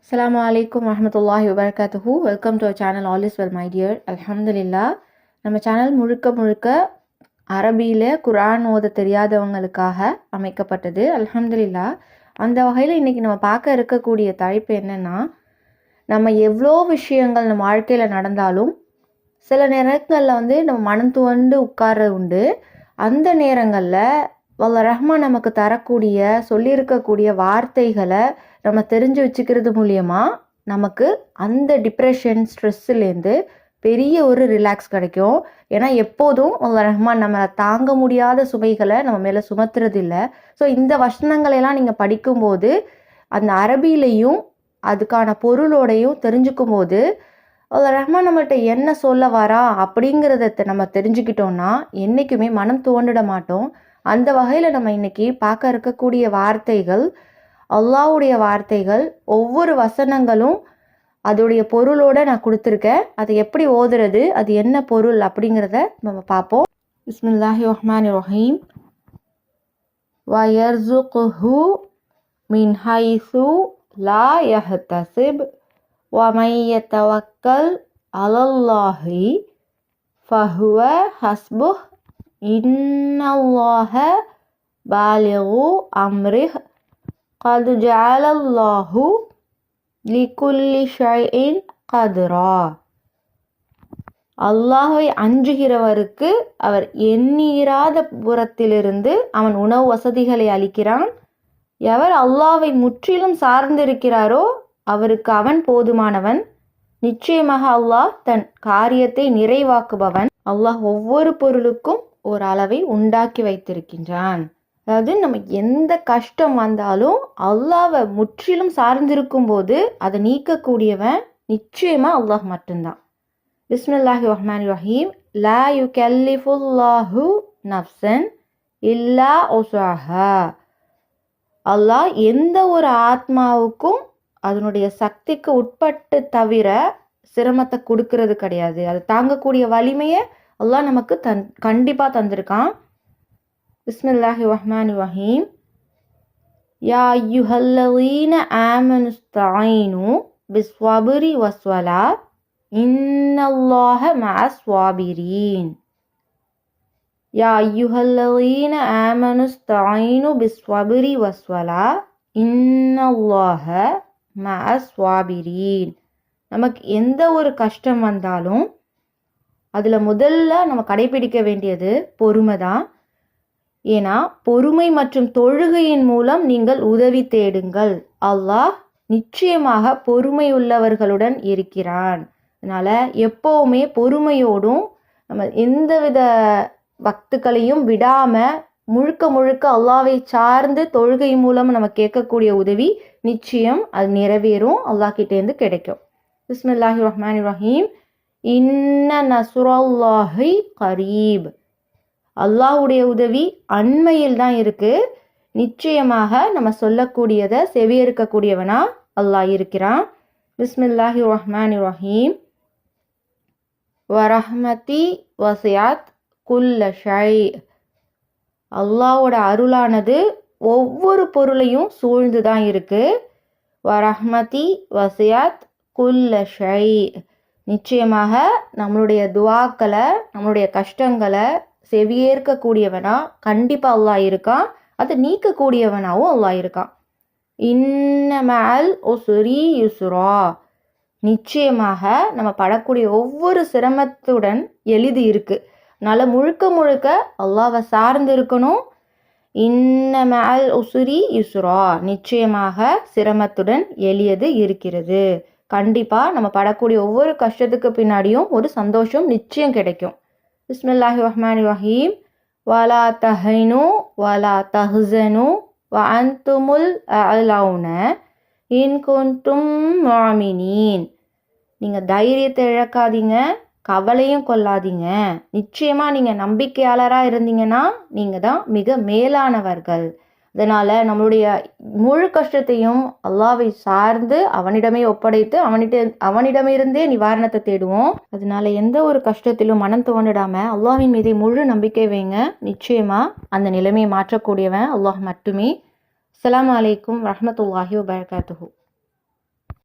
Assalamu alaikum warahmatullahi wabarakatuhu. Welcome to our channel All is well my dear. Alhamdulillah. நம்ம channel முழுக்க அரபியில் குர்ஆன் ஓத தெரியாதவங்களுக்காக அமைக்கப்பட்டது. அல்ஹம்துலில்லா. அந்த வகையில் இன்றைக்கி நம்ம பார்க்க இருக்கக்கூடிய தலைப்பு என்னென்னா, நம்ம எவ்வளோ விஷயங்கள் நம்ம வாழ்க்கையில் நடந்தாலும் சில நேரங்களில் நம்ம மனம் துவண்டு உட்கார்றது உண்டு. அந்த நேரங்களில் வல்ல ரஹ்மான் நமக்கு தரக்கூடிய சொல்லியிருக்கக்கூடிய வார்த்தைகளை நம்ம தெரிஞ்சு வச்சுக்கிறது மூலியமாக நமக்கு அந்த டிப்ரெஷன் ஸ்ட்ரெஸ்ஸுலேருந்து பெரிய ஒரு ரிலாக்ஸ் கிடைக்கும். ஏன்னா எப்போதும் வல்ல ரஹ்மான் நம்ம தாங்க முடியாத சுமைகளை நம்ம மேலே சுமத்துறது இல்லை. ஸோ இந்த வசனங்களெல்லாம் நீங்கள் படிக்கும்போது அந்த அரபியிலையும் அதுக்கான பொருளோடையும் தெரிஞ்சுக்கும் போது வல்ல ரஹ்மான் நம்மகிட்ட என்ன சொல்ல வரா அப்படிங்கிறத நம்ம தெரிஞ்சுக்கிட்டோன்னா என்றைக்குமே மனம் துவண்டிட மாட்டோம். அந்த வகையில் நம்ம இன்றைக்கி பார்க்க இருக்கக்கூடிய வார்த்தைகள் அல்லாஹ்வுடைய வார்த்தைகள். ஒவ்வொரு வசனங்களும் அதோடைய பொருளோடு நான் கொடுத்துருக்கேன். அதை எப்படி ஓதுறது, அது என்ன பொருள் அப்படிங்கிறத நம்ம பார்ப்போம். பிஸ்மில்லாஹிர் ரஹ்மானிர் ரஹீம். வயர்ஸுகுஹு மின் ஹைஸு லா யஹ்தஸிப் வமை யதவக்கல் அலல்லாஹி ஃபஹுவ ஹஸ்புஹ் இன்னல்லாஹ பாலிகு அம்ரிஹ் கது ஜஅலல்லாஹு லிகுல்லி ஷைஇன் கத்ரா. அல்லாஹ்வை அஞ்சுகிறவருக்கு அவர் எண்ணீராத புறத்திலிருந்து அவன் உணவு வசதிகளை அளிக்கிறான். எவர் அல்லாஹ்வை முற்றிலும் சார்ந்திருக்கிறாரோ அவருக்கு அவன் போதுமானவன். நிச்சயமாக அல்லாஹ் தன் காரியத்தை நிறைவாக்குபவன். அல்லாஹ் ஒவ்வொரு பொருளுக்கும் ஒரு அளவை உண்டாக்கி வைத்திருக்கின்றான். அதாவது நம்ம எந்த கஷ்டம் வந்தாலும் அல்லாஹ்வை முற்றிலும் சார்ந்திருக்கும் போது அதை நீக்கக்கூடியவன் நிச்சயமாக அல்லாஹ் மட்டும்தான். பிஸ்மில்லாஹிர் ரஹ்மானிர் ரஹீம். லா யுகல்லிஃபுல்லாஹு நஃப்ஸன் இல்லா உஸாஹா. அல்லாஹ் எந்த ஒரு ஆத்மாவுக்கும் அதனுடைய சக்திக்கு உட்பட்டு தவிர சிரமத்தை கொடுக்கறது கிடையாது. அது தாங்கக்கூடிய வலிமையை அல்லாஹ் நமக்கு கண்டிப்பாக தந்திருக்கான். பிஸ்மில்லாஹிர் ரஹ்மானிர் ரஹீம். யா அய்யுஹல்லதீன ஆமனுஸ்தஈனு பிஸ்ஸப்ரி வஸ்ஸலாத் இன்னல்லாஹ மஅஸ்ஸாபிரீன். யா அய்யுஹல்லதீன ஆமனுஸ்தஈனு பிஸ்ஸப்ரி வஸ்ஸலாத் இன்னல்லாஹ மஅஸ்ஸாபிரீன். நமக்கு எந்த ஒரு கஷ்டம் வந்தாலும் அதில் முதல்ல நம்ம கடைபிடிக்க வேண்டியது பொறுமை தான். ஏன்னா பொறுமை மற்றும் தொழுகையின் மூலம் நீங்கள் உதவி தேடுங்கள். அல்லாஹ் நிச்சயமாக பொறுமை உள்ளவர்களுடன் இருக்கிறான். அதனால் எப்போவுமே பொறுமையோடும் நம்ம எந்தவித வக்துக்களையும் விடாமல் முழுக்க அல்லாஹ்வை சார்ந்து தொழுகை மூலம் நம்ம கேட்கக்கூடிய உதவி நிச்சயம் அது நிறைவேறும், அல்லாஹ் கிட்டேருந்து கிடைக்கும். பிஸ்மில்லாஹிர் ரஹ்மானிர் ரஹீம். இன்ன நஸ்ருல்லாஹி கரீப். அல்லாஹ்வுடைய உதவி அண்மையில் தான் இருக்குது. நிச்சயமாக நம்ம சொல்லக்கூடியதை செவியேற்கக்கூடியவனா அல்லாஹ் இருக்கிறான். பிஸ்மில்லாஹிர் ரஹ்மானிர் ரஹீம். வரஹ்மதி வஸிஅத் குல்ல ஷை. அல்லாஹ்வோட அருளானது ஒவ்வொரு பொருளையும் சூழ்ந்து தான் இருக்குது. வரஹ்மதி வஸிஅத் குல்ல ஷை. நிச்சயமாக நம்மளுடைய துவாக்களை நம்மளுடைய கஷ்டங்களை செவியேற்கக்கூடியவனா கண்டிப்பாக அல்லாஹ் இருக்கான். அதை நீக்கக்கூடியவனாகவும் அல்லாஹ் இருக்கான். இன்ன மஅல் உஸ்ரி யுஸ்ரா. நிச்சயமாக நம்ம படக்கூடிய ஒவ்வொரு சிரமத்துடன் எளிது இருக்குது. அதனால் முழுக்க அல்லாஹ்வை சார்ந்து இருக்கணும். இன்ன மஅல் உஸ்ரி யுஸ்ரா. நிச்சயமாக சிரமத்துடன் எளியது இருக்கிறது. கண்டிப்பாக நம்ம படக்கூடிய ஒவ்வொரு கஷ்டத்துக்கு பின்னாடியும் ஒரு சந்தோஷம் நிச்சயம் கிடைக்கும். பிஸ்மில்லாஹிர் ரஹ்மானிர் ரஹீம். வலா தஹைனு வலா தஹ்ஸனு வ அன்துமுல் அலௌன இன் குன்தும் முஅமினீன். நீங்கள் தைரியத்தை இழக்காதீங்க, கவலையும் கொள்ளாதீங்க. நிச்சயமாக நீங்கள் நம்பிக்கையாளராக இருந்தீங்கன்னா நீங்கள் தான் மிக மேலானவர்கள். அதனால் நம்மளுடைய முழு கஷ்டத்தையும் அல்லாஹ்வை சார்ந்து அவனிடமே ஒப்படைத்து அவனிடமிருந்தே நிவாரணத்தை தேடுவோம். அதனால எந்த ஒரு கஷ்டத்திலும் மனம் துவண்டிடாமல் அல்லாஹ்வின் மீது முழு நம்பிக்கை வைங்க. நிச்சயமாக அந்த நிலைமையை மாற்றக்கூடியவன் அல்லாஹ் மட்டுமே. அஸ்ஸலாமு அலைக்கும் வரஹ்மத்துல்லாஹி வபரகாத்துஹு.